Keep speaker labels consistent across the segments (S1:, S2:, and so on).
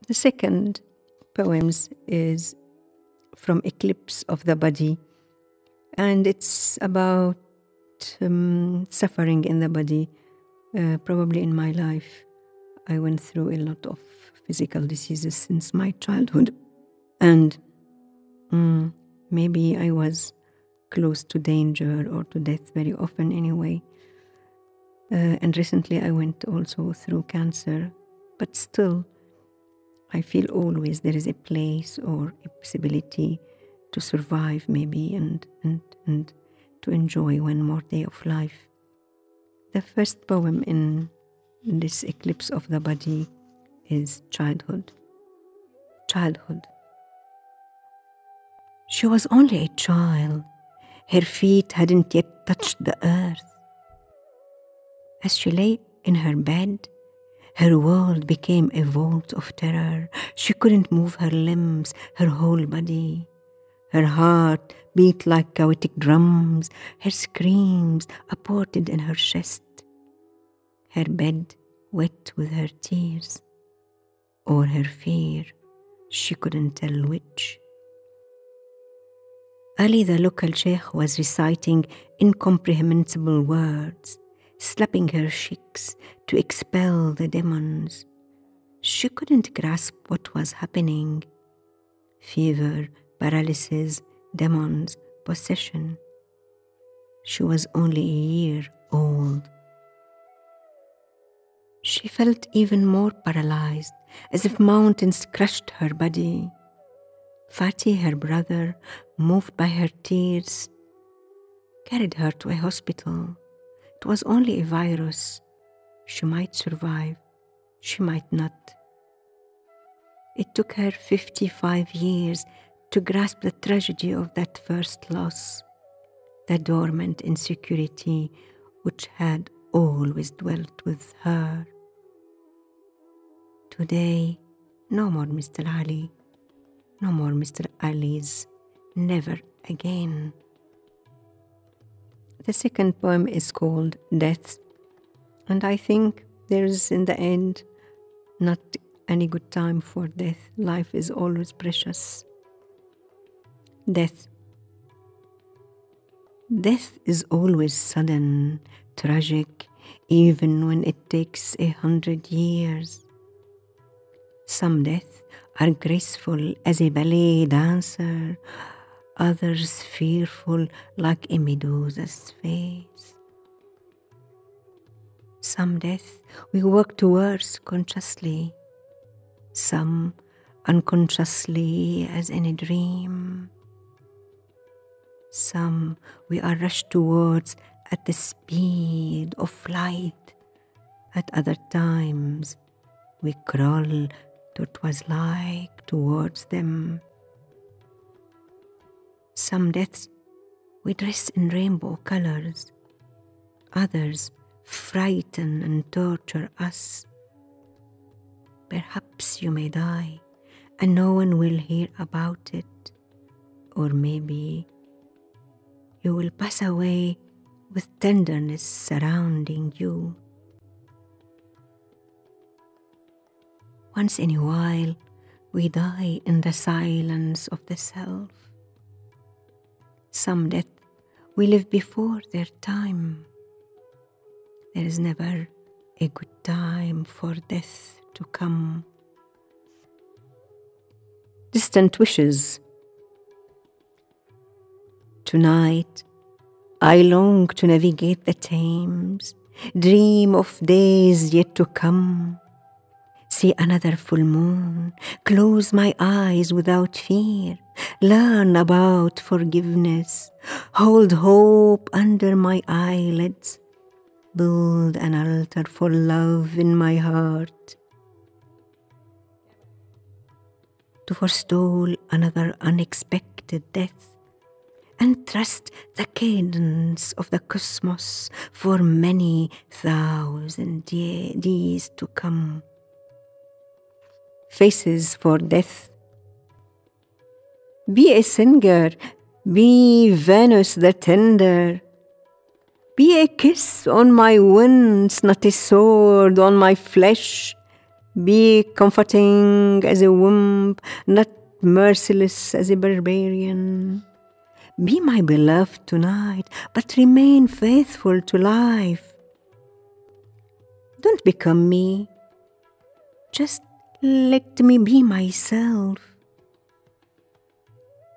S1: The second poems is from Eclipse of the Body, and it's about suffering in the body. Probably in my life, I went through a lot of physical diseases since my childhood, and maybe I was close to danger or to death very often anyway. And recently I went also through cancer, but still I feel always there is a place or a possibility to survive maybe and to enjoy one more day of life. The first poem in this Eclipse of the Body is Childhood. Childhood. She was only a child. Her feet hadn't yet touched the earth. As she lay in her bed, her world became a vault of terror. She couldn't move her limbs, her whole body. Her heart beat like chaotic drums, her screams upported in her chest. Her bed wet with her tears, or her fear, she couldn't tell which. Ali, the local sheikh, was reciting incomprehensible words, slapping her cheeks to expel the demons. She couldn't grasp what was happening. Fever, paralysis, demons, possession. She was only a year old. She felt even more paralyzed, as if mountains crushed her body. Fathieh, her brother, moved by her tears, carried her to a hospital. It was only a virus. She might survive. She might not. It took her 55 years to grasp the tragedy of that first loss, the dormant insecurity which had always dwelt with her. Today, no more Mr. Ali, no more Mr. Ali's, never again. The second poem is called Death, and I think there's in the end not any good time for death. Life is always precious. Death. Death is always sudden, tragic, even when it takes 100 years. Some deaths are graceful as a ballet dancer, others fearful like a medusa's face. Some deaths we work towards consciously, some unconsciously as in a dream. Some we are rushed towards at the speed of light. At other times we crawl to what was like towards them. Some deaths we dress in rainbow colors. Others frighten and torture us. Perhaps you may die and no one will hear about it. Or maybe you will pass away with tenderness surrounding you. Once in a while, we die in the silence of the self. Some death we live before their time. There is never a good time for death to come. Distant wishes. Tonight, I long to navigate the Thames, dream of days yet to come. See another full moon, close my eyes without fear, learn about forgiveness, hold hope under my eyelids, build an altar for love in my heart. To forestall another unexpected death, and trust the cadence of the cosmos for many thousand days to come. Faces for death. Be a singer, be Venus the tender. Be a kiss on my winds, not a sword on my flesh. Be comforting as a womb, not merciless as a barbarian. Be my beloved tonight, but remain faithful to life. Don't become me. Just let me be myself.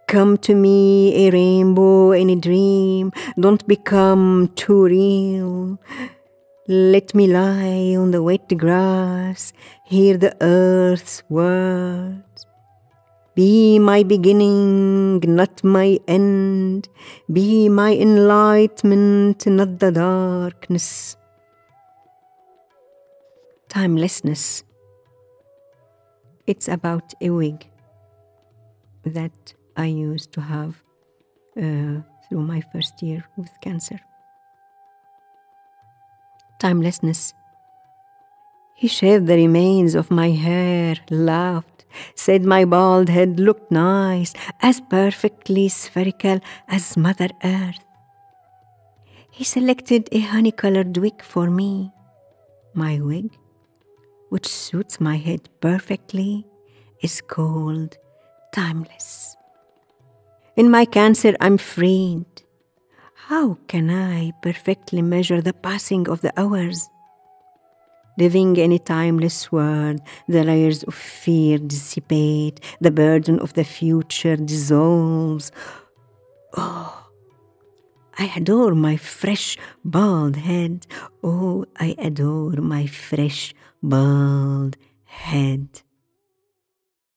S1: Come to me, a rainbow in a dream. Don't become too real. Let me lie on the wet grass, hear the earth's words. Be my beginning, not my end. Be my enlightenment, not the darkness. Timelessness. It's about a wig that I used to have through my first year with cancer. Timelessness. He shaved the remains of my hair, laughed, said my bald head looked nice, as perfectly spherical as Mother Earth. He selected a honey-colored wig for me. My wig, which suits my head perfectly, is called Timeless. In my cancer, I'm freed. How can I perfectly measure the passing of the hours? Living in a timeless world, the layers of fear dissipate, the burden of the future dissolves. Oh, I adore my fresh, bald head. Oh, I adore my fresh, bald head.